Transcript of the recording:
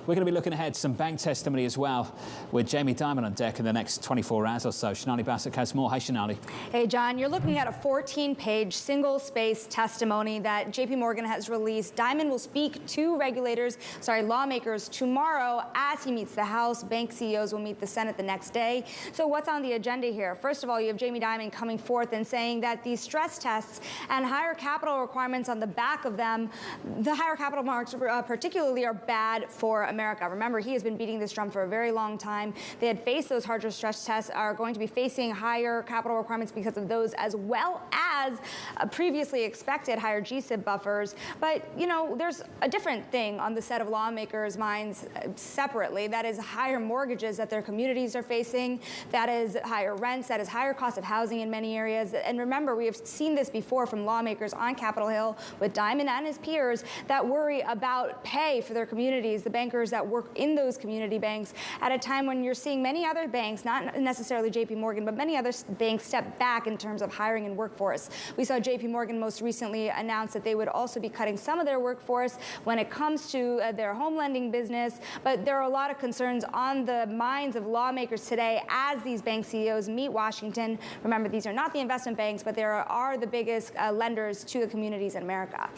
We're going to be looking ahead to some bank testimony as well, with Jamie Dimon on deck in the next 24 hours or so. Sonali Basak has more. Hi, Sonali. Hey, John. You're looking at a 14-page, single-space testimony that JPMorgan has released. Dimon will speak to lawmakers tomorrow as he meets the House. Bank CEOs will meet the Senate the next day. So what's on the agenda here? First of all, you have Jamie Dimon coming forth and saying that these stress tests and higher capital requirements on the back of them, the higher capital marks particularly, are bad for America. Remember, he has been beating this drum for a very long time. They had faced those harder stress tests, are going to be facing higher capital requirements because of those, as well as previously expected higher GSIB buffers. But, you know, there's a different thing on the set of lawmakers' minds separately. That is higher mortgages that their communities are facing. That is higher rents. That is higher cost of housing in many areas. And remember, we have seen this before from lawmakers on Capitol Hill with Dimon and his peers that worry about pay for their communities, the bankers that work in those community banks, at a time when you're seeing many other banks, not necessarily JPMorgan, but many other banks step back in terms of hiring and workforce. We saw JPMorgan most recently announce that they would also be cutting some of their workforce when it comes to their home lending business. But there are a lot of concerns on the minds of lawmakers today as these bank CEOs meet Washington. Remember, these are not the investment banks, but they are the biggest lenders to the communities in America.